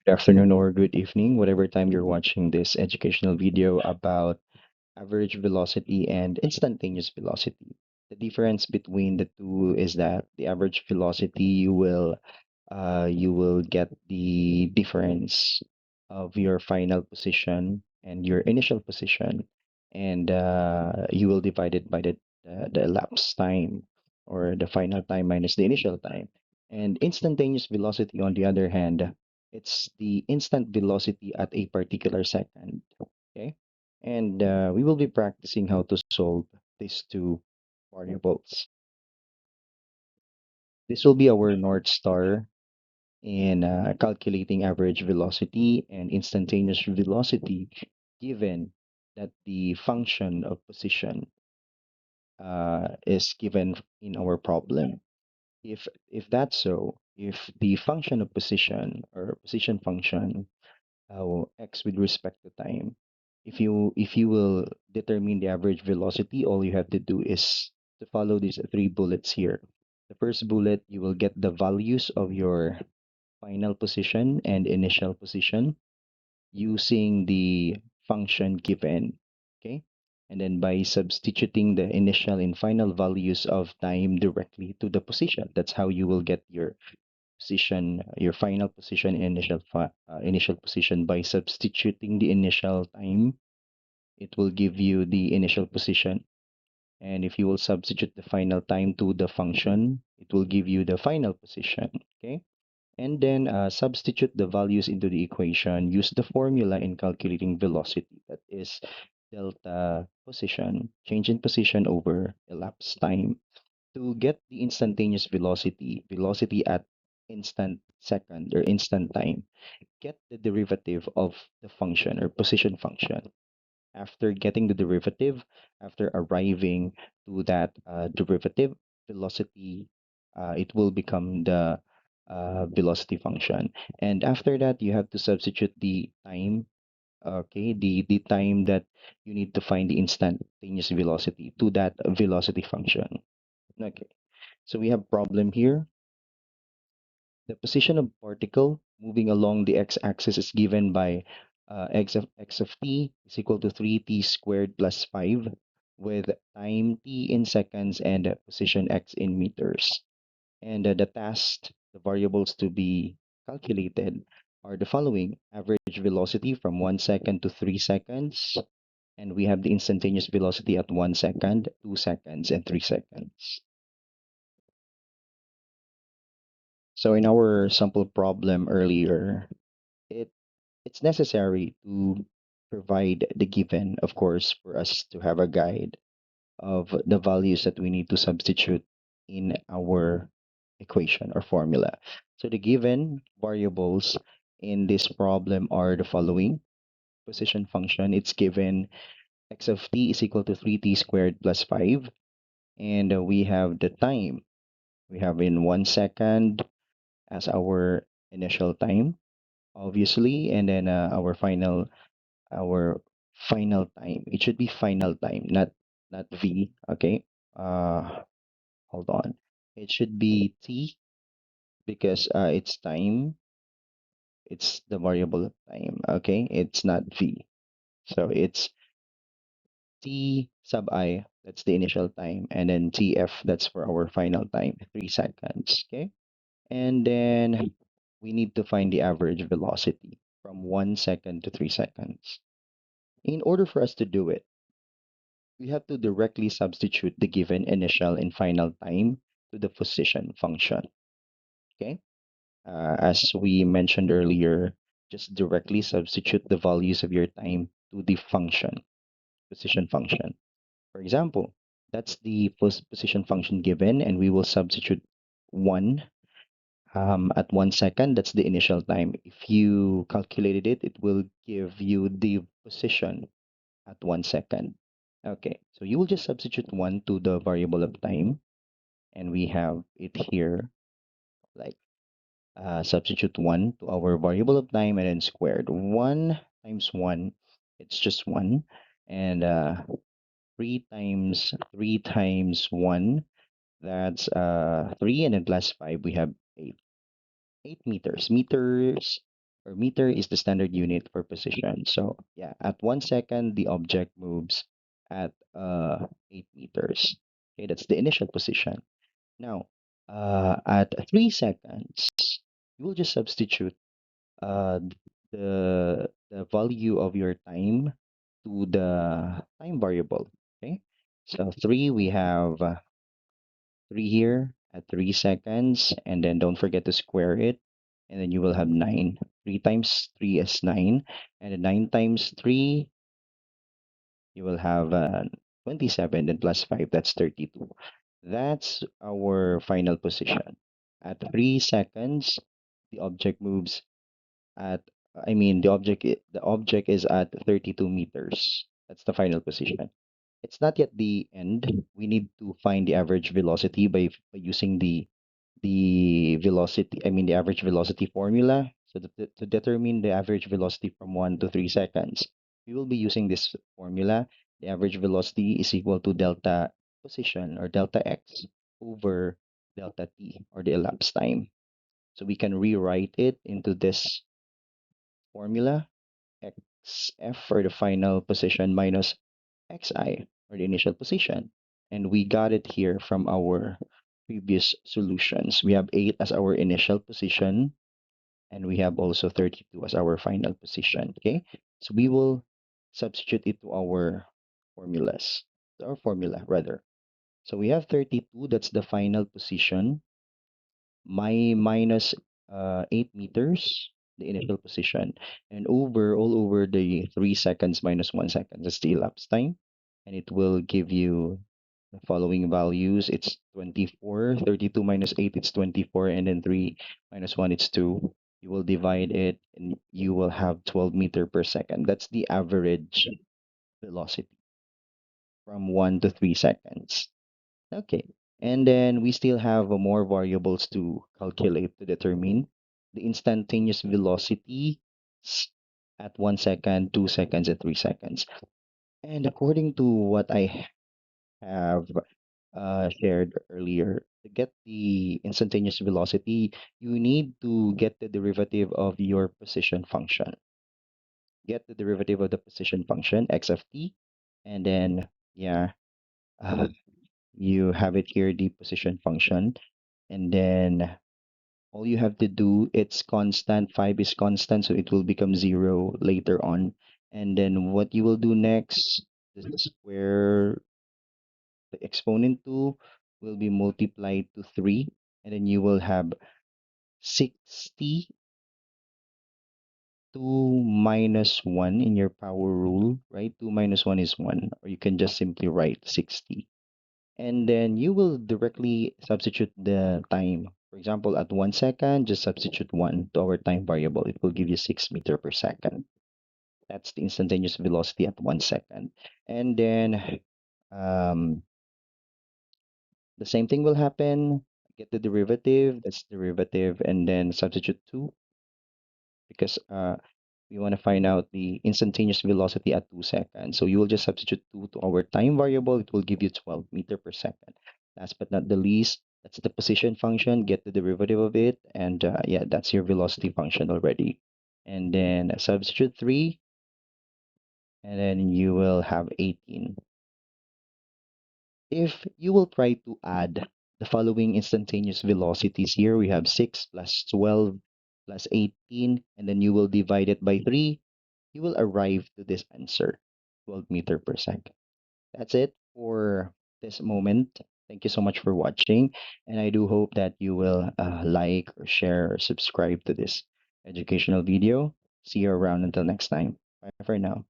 Good afternoon or good evening, whatever time you're watching this educational video about average velocity and instantaneous velocity. The difference between the two is that the average velocity you will get the difference of your final position and your initial position, and you will divide it by the elapsed time or the final time minus the initial time. And instantaneous velocity, on the other hand, it's the instant velocity at a particular second. Okay, and we will be practicing how to solve these two variables. This will be our North Star in calculating average velocity and instantaneous velocity given that the function of position is given in our problem. If that's so, if the function of position or position function x with respect to time, if you will determine the average velocity, all you have to do is to follow these three bullets here. The first bullet, you will get the values of your final position and initial position using the function given. Okay. And then by substituting the initial and final values of time directly to the position, that's how you will get your position, your final position and initial position. By substituting the initial time, it will give you the initial position. And if you will substitute the final time to the function, it will give you the final position. Okay. And then substitute the values into the equation. Use the formula in calculating velocity. That is delta position, change in position over elapsed time. To get the instantaneous velocity at instant second or instant time, get the derivative of the function or position function. After getting the derivative, after arriving to that derivative, velocity, it will become the velocity function. And after that, you have to substitute the time, okay, the time that you need to find the instantaneous velocity to that velocity function. Okay, so we have problem here. The position of particle moving along the x-axis is given by x of t is equal to 3t squared plus 5 with time t in seconds and position x in meters. And the task, the variables to be calculated are the following: average velocity from 1 second to 3 seconds, and we have the instantaneous velocity at 1 second, 2 seconds, and 3 seconds. So in our sample problem earlier, it it's necessary to provide the given, of course, for us to have a guide of the values that we need to substitute in our equation or formula. So the given variables in this problem are the following. Position function, it's given x of t is equal to 3t squared plus 5. And we have the time. We have in 1 second as our initial time, obviously, and then our final time. It should be final time, not v. Okay. Uh, hold on. It should be t because it's time. It's the variable of time. Okay. It's not v. So it's t sub I. That's the initial time, and then tf. That's for our final time, 3 seconds. Okay. And then we need to find the average velocity from 1 second to 3 seconds. In order for us to do it, we have to directly substitute the given initial and final time to the position function. Okay. As we mentioned earlier, just directly substitute the values of your time to the function, position function. For example, that's the position function given, and we will substitute 1 at 1 second. That's the initial time. If you calculated it, it will give you the position at 1 second. Okay, so you will just substitute 1 to the variable of time, and we have it here, like substitute 1 to our variable of time and then squared. 1 times 1, it's just 1. And 3 times 1, that's 3, and then plus 5, we have 8. 8 meters. Meters or meter is the standard unit for position. So yeah, at 1 second, the object moves at 8 meters. Okay, that's the initial position. Now, at 3 seconds, you will just substitute uh, the value of your time to the time variable. Okay, so three, we have 3 here at 3 seconds, and then don't forget to square it, and then you will have 9. 3 times 3 is 9, and then 9 times 3, you will have 27, then plus 5, that's 32. That's our final position. At 3 seconds, the object moves at, I mean, the object is at 32 meters. That's the final position. It's not yet the end. We need to find the average velocity by using the velocity, I mean the average velocity formula. So to determine the average velocity from 1 to 3 seconds, we will be using this formula. The average velocity is equal to delta position, or delta x, over delta t, or the elapsed time. So we can rewrite it into this formula: xf, or the final position, minus xi, or the initial position. And we got it here from our previous solutions. We have 8 as our initial position, and we have also 32 as our final position. Okay, so we will substitute it to our formulas, to our formula rather. So we have 32, that's the final position, my minus 8 meters, the initial position, and over, all over the 3 seconds minus 1 second, that's the elapsed time, and it will give you the following values. It's 24. 32 minus 8, it's 24, and then 3 minus 1, it's 2. You will divide it, and you will have 12 meter per second. That's the average velocity from 1 to 3 seconds. Okay. And then we still have more variables to calculate to determine the instantaneous velocity at 1 second, 2 seconds, and 3 seconds. And according to what I have shared earlier, to get the instantaneous velocity, you need to get the derivative of your position function. Get the derivative of the position function, x of t, and then, yeah, uh, you have it here, the position function, and then all you have to do, it's constant, 5 is constant, so it will become 0 later on. And then what you will do next, the square, the exponent 2 will be multiplied to 3, and then you will have 60 2 minus 1 in your power rule, right? 2 minus 1 is 1, or you can just simply write 60. And then you will directly substitute the time. For example, at 1 second, just substitute 1 to our time variable. It will give you 6 meter per second. That's the instantaneous velocity at 1 second. And then um, the same thing will happen. Get the derivative, that's derivative, and then substitute 2, because we want to find out the instantaneous velocity at 2 seconds. So you will just substitute 2 to our time variable. It will give you 12 meter per second. Last but not the least, that's the position function. Get the derivative of it. And yeah, that's your velocity function already. And then substitute 3, and then you will have 18. If you will try to add the following instantaneous velocities here, we have 6 plus 12 plus 18, and then you will divide it by 3, you will arrive to this answer, 12 meter per second. That's it for this moment. Thank you so much for watching, and I do hope that you will like or share or subscribe to this educational video. See you around until next time. Bye for now.